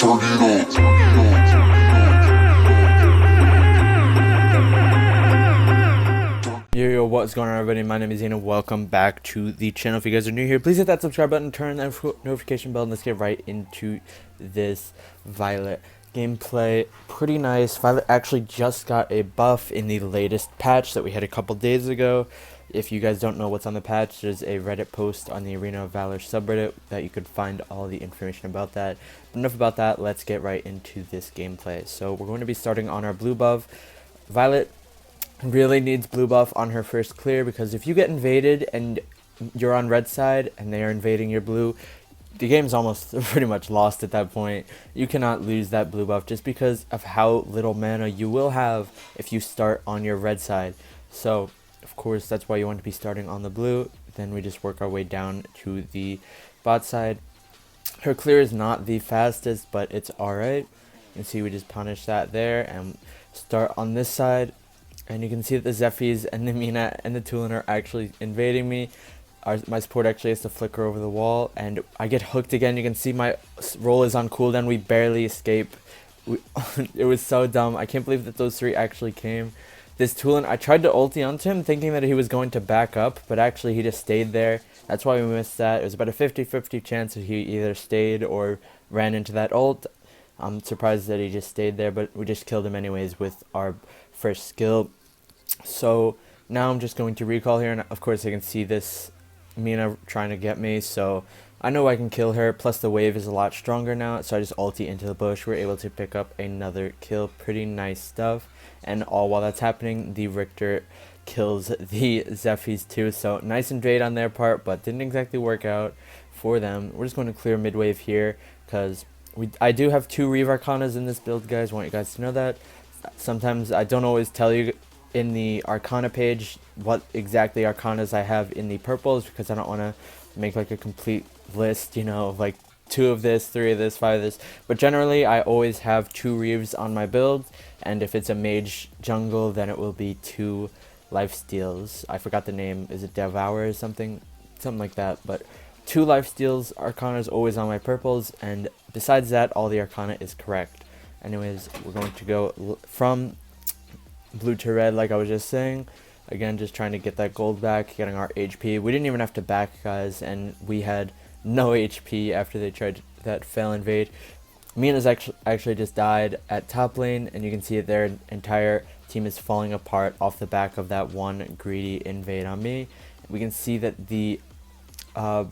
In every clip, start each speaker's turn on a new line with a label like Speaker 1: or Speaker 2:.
Speaker 1: Yo, what's going on, everybody? My name is Zena. Welcome back to the channel. If you guys are new here, please hit that subscribe button, turn that notification bell, and let's get right into this Violet gameplay. Pretty nice. Violet actually just got a buff in the latest patch that we had a couple days ago. If you guys don't know what's on the patch, there's a Reddit post on the ROV Valor subreddit that you could find all the information about that. But enough about that, let's get right into this gameplay. So we're going to be starting on our blue buff. Violet really needs blue buff on her first clear, because if you get invaded and you're on red side and they are invading your blue, the game's almost pretty much lost at that point. You cannot lose that blue buff just because of how little mana you will have if you start on your red side. So of course that's why you want to be starting on the blue. Then we just work our way down to the bot side. Her clear is not the fastest, but it's alright. You can see we just punish that there and start on this side. And you can see that the Zephyrs and the Mina and the Tulin are actually invading me. My support actually has to flicker over the wall, and I get hooked again. You can see my roll is on cooldown. We barely escape. It was so dumb. I can't believe that those three actually came. This Tulin, I tried to ulti onto him thinking that he was going to back up, but actually he just stayed there. That's why we missed that. It was about a 50-50 chance that he either stayed or ran into that ult. I'm surprised that he just stayed there, but we just killed him anyways with our first skill. So now I'm just going to recall here, and of course I can see this Mina trying to get me, so I know I can kill her. Plus the wave is a lot stronger now, so I just ulti into the bush. We're able to pick up another kill. Pretty nice stuff. And all while that's happening, the Richter kills the Zephyrs too, so nice invade on their part, but didn't exactly work out for them. We're just going to clear mid wave here, because I do have 2 Reeve Arcanas in this build, guys. I want you guys to know that. Sometimes I don't always tell you in the Arcana page what exactly Arcanas I have in the purples, because I don't want to make like a complete list, you know, of like 2 of this, 3 of this, 5 of this. But generally I always have 2 Reeves on my build, and if it's a mage jungle then it will be 2 lifesteals. I forgot the name. Is it Devour or something like that? But 2 lifesteals. Arcana is always on my purples, and besides that all the Arcana is correct. Anyways, we're going to go from blue to red like I was just saying. Again, just trying to get that gold back, getting our HP. We didn't even have to back, guys, and we had no HP after they tried that fail invade. Mina's actually just died at top lane, and you can see that their entire team is falling apart off the back of that one greedy invade on me. We can see that the I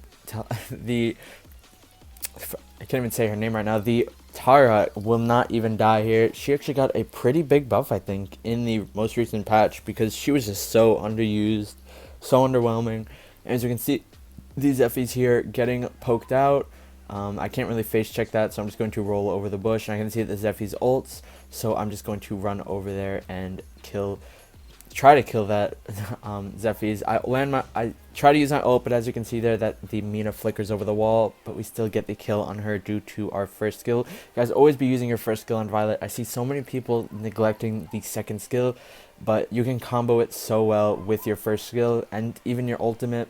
Speaker 1: can't even say her name right now. The Tara will not even die here. She actually got a pretty big buff, I think, in the most recent patch, because she was just so underused, so underwhelming. And as you can see, these Zephyrs here getting poked out. I can't really face check that, so I'm just going to roll over the bush. And I can see that the Zephyrs ults, so I'm just going to run over there and try to kill that Zephyrs. I try to use my ult, but as you can see there, that the Mina flickers over the wall, but we still get the kill on her due to our first skill. Guys, always be using your first skill on Violet. I see so many people neglecting the second skill, but you can combo it so well with your first skill and even your ultimate.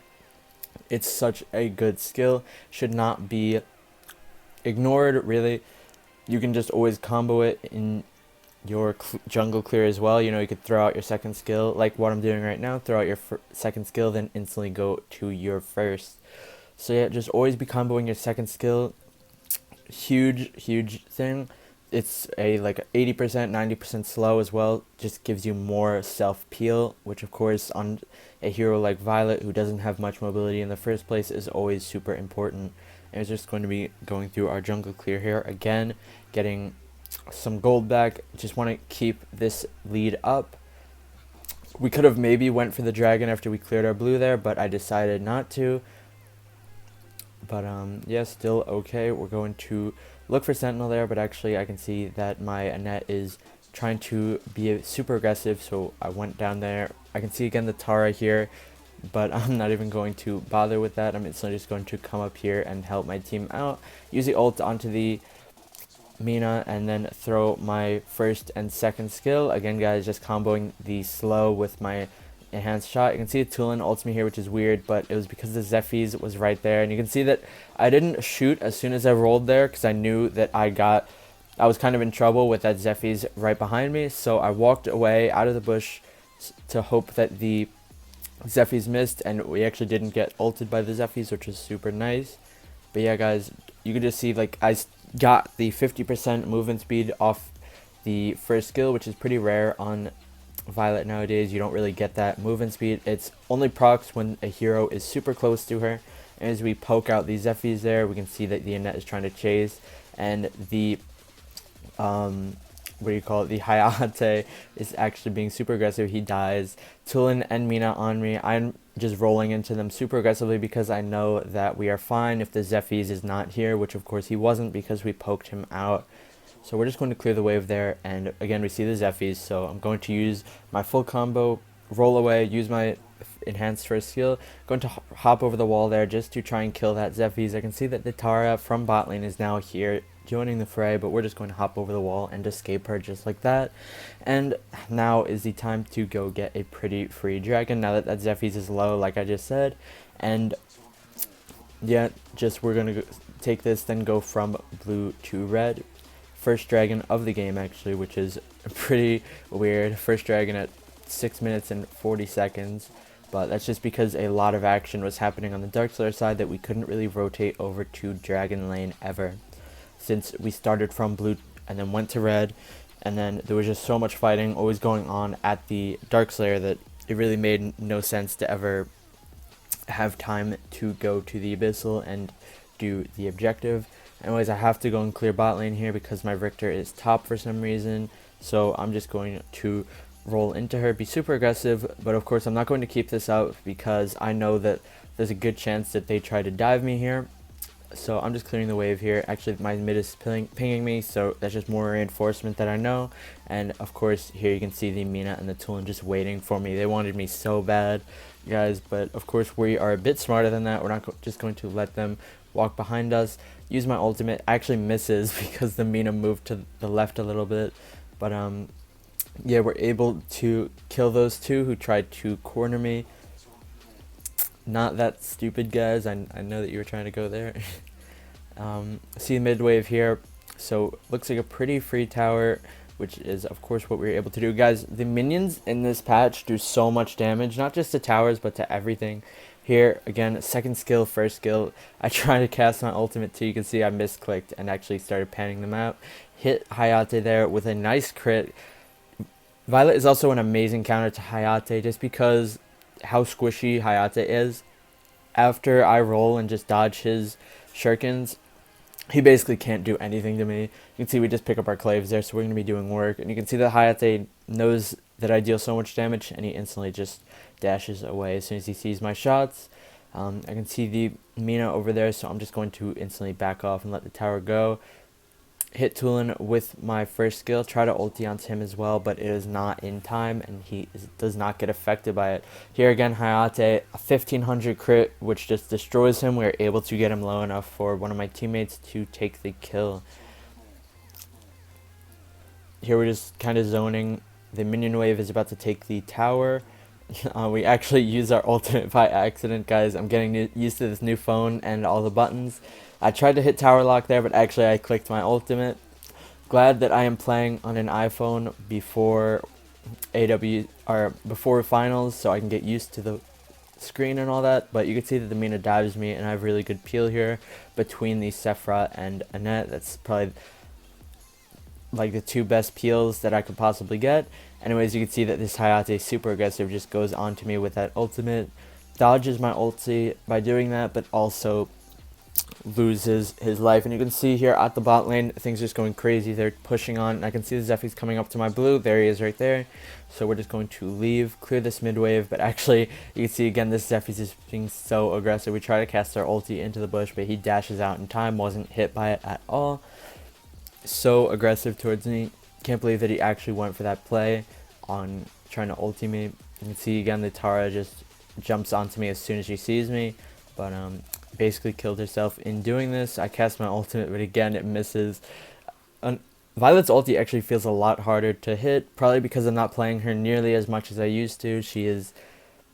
Speaker 1: It's such a good skill. Should not be ignored, really. You can just always combo it in your jungle clear as well. You know, you could throw out your second skill like what I'm doing right now, throw out your second skill, then instantly go to your first. So yeah, just always be comboing your second skill. Huge thing. It's a like 80%, 90% slow as well. Just gives you more self peel, which of course on a hero like Violet, who doesn't have much mobility in the first place, is always super important. And it's just going to be going through our jungle clear here again, getting some gold back. Just want to keep this lead up. We could have maybe went for the dragon after we cleared our blue there, but I decided not to. But yeah, still okay. We're going to look for sentinel there, but actually I can see that my Annette is trying to be super aggressive, so I went down there. I can see again the Tara here, but I'm not even going to bother with that. I'm instantly just going to come up here and help my team out, use the ult onto the Mina, and then throw my first and second skill. Again, guys, just comboing the slow with my enhanced shot. You can see Tulin ults me here, which is weird, but it was because the Zephyrs was right there. And you can see that I didn't shoot as soon as I rolled there because I knew that I was kind of in trouble with that Zephyrs right behind me. So I walked away out of the bush to hope that the Zephyrs missed, and we actually didn't get ulted by the Zephyrs, which was super nice. But yeah, guys, you can just see like I got the 50% movement speed off the first skill, which is pretty rare on Violet nowadays. You don't really get that movement speed. It's only procs when a hero is super close to her. And as we poke out the Zephyrs there, we can see that the Annette is trying to chase, and the the Hayate is actually being super aggressive. He dies. Tulin and Mina on me. I'm just rolling into them super aggressively because I know that we are fine if the Zephyrs is not here, which of course he wasn't because we poked him out. So we're just going to clear the wave there, and again we see the Zephyrs, so I'm going to use my full combo, roll away, use my enhanced first skill, going to hop over the wall there just to try and kill that Zephyrs. I can see that the Tara from bot lane is now here joining the fray, but we're just going to hop over the wall and escape her just like that. And now is the time to go get a pretty free dragon now that Zephyrs is low, like I just said. And yeah, we're gonna take this, then go from blue to red. First dragon of the game actually, which is pretty weird. First dragon at 6 minutes and 40 seconds, but that's just because a lot of action was happening on the Darkslayer side that we couldn't really rotate over to dragon lane ever, since we started from blue and then went to red, and then there was just so much fighting always going on at the Darkslayer that it really made no sense to ever have time to go to the Abyssal and do the objective. Anyways, I have to go and clear bot lane here because my Richter is top for some reason, so I'm just going to roll into her, be super aggressive, but of course I'm not going to keep this out because I know that there's a good chance that they try to dive me here. So I'm just clearing the wave here. Actually, my mid is pinging me, so that's just more reinforcement that I know. And of course, here you can see the Mina and the Tulin just waiting for me. They wanted me so bad, guys, but of course we are a bit smarter than that. We're not just going to let them walk behind us. Use my ultimate. Actually misses because the Mina moved to the left a little bit, but yeah, we're able to kill those two who tried to corner me. Not that stupid, guys. I know that you were trying to go there. See mid wave here. So looks like a pretty free tower, which is of course what we were able to do. Guys, the minions in this patch do so much damage, not just to towers but to everything. Here again, second skill, first skill. I tried to cast my ultimate too. You can see I misclicked and actually started panning them out. Hit Hayate there with a nice crit. Violet is also an amazing counter to Hayate just because how squishy Hayate is. After I roll and just dodge his shurikens, he basically can't do anything to me. You can see we just pick up our claves there, so we're going to be doing work. And you can see that Hayate knows that I deal so much damage, and he instantly just dashes away as soon as he sees my shots. I can see the Mina over there, so I'm just going to instantly back off and let the tower go. Hit Tulin with my first skill, try to ulti onto him as well, but it is not in time and he does not get affected by it. Here again, Hayate, a 1500 crit, which just destroys him. We are able to get him low enough for one of my teammates to take the kill. Here we're just kind of zoning. The minion wave is about to take the tower. We actually use our ultimate by accident, guys. I'm getting used to this new phone and all the buttons. I tried to hit tower lock there, but actually I clicked my ultimate. Glad that I am playing on an iPhone before before finals, so I can get used to the screen and all that. But you can see that the Mina dives me, and I have really good peel here between the Sephiroth and Annette. That's probably like the two best peels that I could possibly get. Anyways, you can see that this Hayate super aggressive just goes on to me with that ultimate, dodges my ulti by doing that, but also loses his life. And you can see here at the bot lane, things just going crazy. They're pushing on. I can see the Zephyrs coming up to my blue. There he is right there. So we're just going to leave, clear this mid wave. But actually, you can see again, this Zephyrs is being so aggressive. We try to cast our ulti into the bush, but he dashes out in time, wasn't hit by it at all. So aggressive towards me. Can't believe that he actually went for that play on trying to ulti me. You can see again the Tara just jumps onto me as soon as she sees me, but basically killed herself in doing this. I cast my ultimate, but again it misses. Violet's ulti actually feels a lot harder to hit, probably because I'm not playing her nearly as much as I used to. She is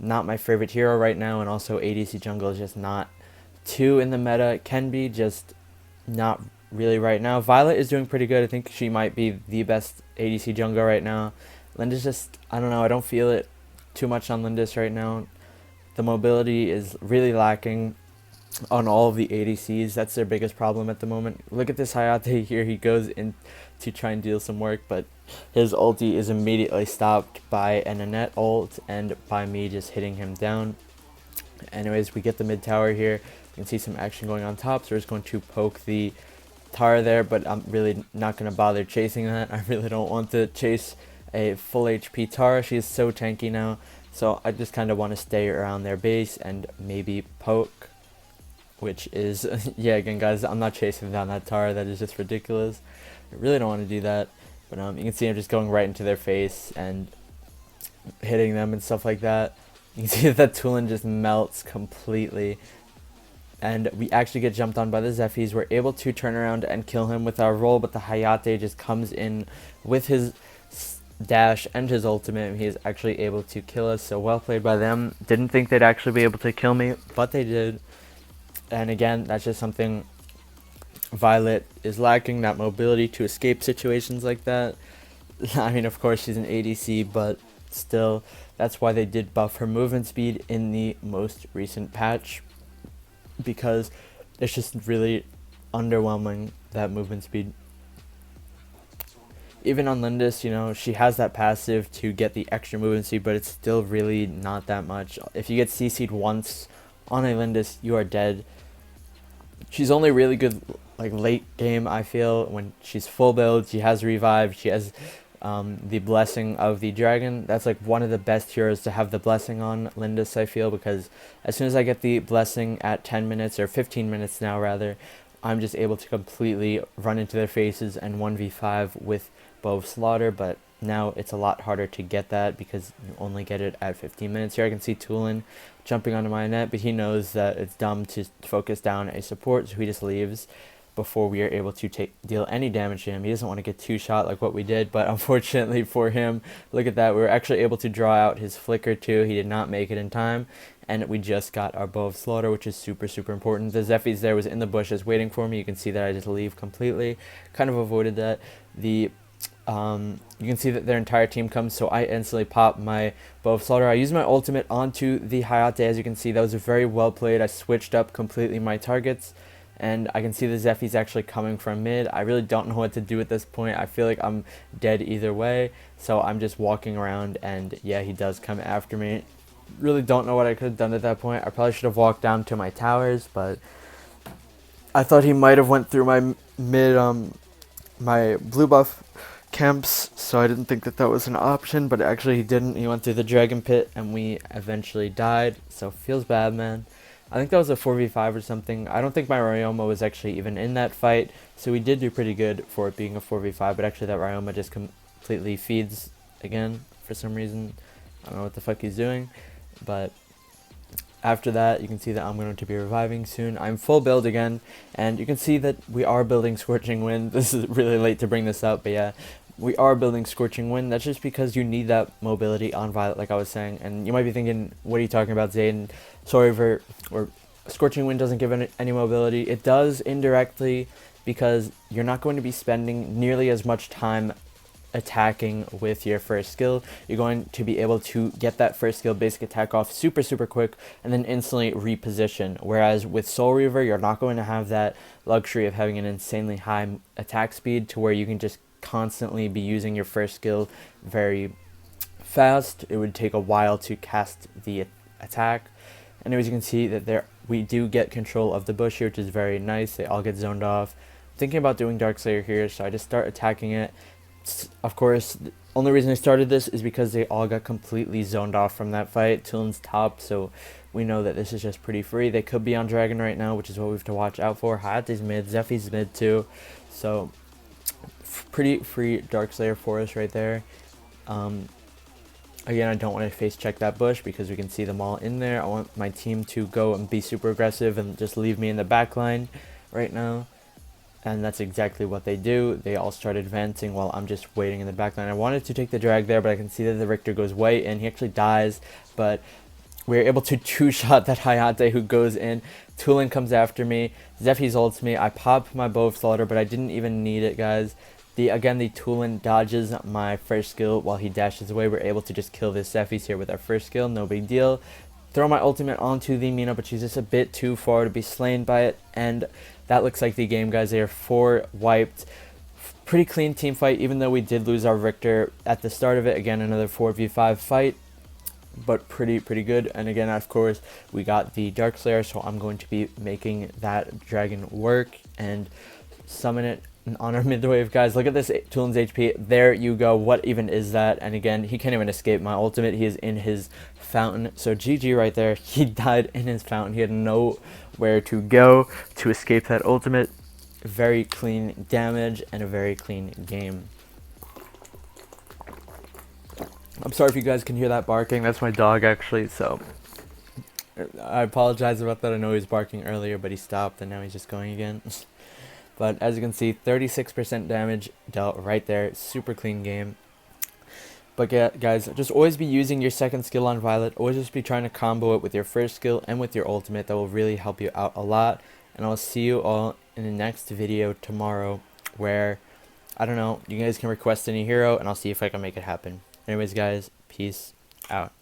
Speaker 1: not my favorite hero right now, and also ADC jungle is just not too in the meta. Can be, just not really right now. Violet is doing pretty good. I think she might be the best ADC jungler right now. Linda's just, I don't know, I don't feel it too much on Linda's right now. The mobility is really lacking on all of the ADCs. That's their biggest problem at the moment. Look at this Hayate here. He goes in to try and deal some work, but his ulti is immediately stopped by an Annette ult and by me just hitting him down. Anyways, we get the mid tower here. You can see some action going on top, so we're just going to poke the Tara there, but I'm really not going to bother chasing that. I really don't want to chase a full HP Tara. She is so tanky now, so I just kind of want to stay around their base and maybe poke, which is, yeah, again guys, I'm not chasing down that Tara. That is just ridiculous. I really don't want to do that, but you can see I'm just going right into their face and hitting them and stuff like that. You can see that Tulin just melts completely, and we actually get jumped on by the Zephyrs. We're able to turn around and kill him with our roll, but the Hayate just comes in with his dash and his ultimate, and he is actually able to kill us. So well played by them. Didn't think they'd actually be able to kill me, but they did. And again, that's just something Violet is lacking, that mobility to escape situations like that. I mean, of course she's an ADC, but still, that's why they did buff her movement speed in the most recent patch, because it's just really underwhelming, that movement speed. Even on Lindis, you know, she has that passive to get the extra movement speed, but it's still really not that much. If you get CC'd once on a Lindis, you are dead. She's only really good like late game, I feel, when she's full build. She has revive, she has the blessing of the dragon. That's like one of the best heroes to have the blessing on Lindis, I feel, because as soon as I get the blessing at 10 minutes or 15 minutes now rather, I'm just able to completely run into their faces and 1v5 with Bow of Slaughter. But now it's a lot harder to get that because you only get it at 15 minutes. Here I can see Tulin jumping onto my net, but he knows that it's dumb to focus down a support, so he just leaves before we are able to deal any damage to him. He doesn't want to get two-shot like what we did, but unfortunately for him, look at that, we were actually able to draw out his flicker too. He did not make it in time, and we just got our Bow of Slaughter, which is super, super important. The Zephyrs there was in the bushes waiting for me. You can see that I just leave completely. Kind of avoided that. You can see that their entire team comes, so I instantly pop my Bow of Slaughter. I used my ultimate onto the Hayate. As you can see, that was very well played. I switched up completely my targets, and I can see the Zephyrs actually coming from mid. I really don't know what to do at this point. I feel like I'm dead either way, so I'm just walking around, and yeah, he does come after me. Really don't know what I could have done at that point. I probably should have walked down to my towers, but I thought he might have went through my mid, my blue buff camps, so I didn't think that that was an option, but actually he didn't. He went through the dragon pit, and we eventually died, so feels bad, man. I think that was a 4v5 or something. I don't think my Ryoma was actually even in that fight, so we did do pretty good for it being a 4v5, but actually that Ryoma just completely feeds again for some reason. I don't know what the fuck he's doing, but after that, you can see that I'm going to be reviving soon. I'm full build again, and you can see that we are building Scorching Wind. This is really late to bring this up, but yeah, we are building Scorching Wind. That's just because you need that mobility on Violet, like I was saying. And you might be thinking, what are you talking about, Zayden? Sorry for, or Scorching Wind doesn't give any mobility. It does indirectly, because you're not going to be spending nearly as much time attacking with your first skill. You're going to be able to get that first skill basic attack off super, super quick and then instantly reposition. Whereas with Soul Reaver, you're not going to have that luxury of having an insanely high attack speed to where you can just constantly be using your first skill very fast. It would take a while to cast the attack. And as you can see that we do get control of the bush here, which is very nice. They all get zoned off. I'm thinking about doing Darkslayer here, so I just start attacking it. Of course, the only reason I started this is because they all got completely zoned off from that fight. Tulin's top, so we know that this is just pretty free. They could be on Dragon right now, which is what we have to watch out for. Hayate's mid, Zephy's mid too, so pretty free Darkslayer for us right there. Again, I don't want to face check that bush because we can see them all in there. I want my team to go and be super aggressive and just leave me in the back line right now. And that's exactly what they do. They all start advancing while I'm just waiting in the back line. I wanted to take the drag there, but I can see that the Richter goes way in. He actually dies, but We are able to two-shot that Hayate who goes in. Tulin comes after me. Zephy's ults me. I pop my bow slaughter, but I didn't even need it, guys. The Tulin dodges my first skill while he dashes away. We're able to just kill this Zephy's here with our first skill. No big deal. Throw my ultimate onto the Mina, but she's just a bit too far to be slain by it. And that looks like the game, guys. They are 4 wiped. Pretty clean team fight, even though we did lose our Richter at the start of it. Again, another 4v5 fight, but pretty good. And again, of course, we got the Dark Slayer, so I'm going to be making that dragon work and summon it on our mid wave, guys. Look at this Tulin's HP. There you go. What even is that? And again, he can't even escape my ultimate. He is in his fountain. So GG right there. He died in his fountain. He had nowhere to go to escape that ultimate. Very clean damage and a very clean game. I'm sorry if you guys can hear that barking. That's my dog, actually, so I apologize about that. I know he was barking earlier, but he stopped, and now he's just going again. But as you can see, 36% damage dealt right there. Super clean game. But yeah, guys, just always be using your second skill on Violet. Always just be trying to combo it with your first skill and with your ultimate. That will really help you out a lot. And I'll see you all in the next video tomorrow, where, I don't know, you guys can request any hero, and I'll see if I can make it happen. Anyways, guys, peace out.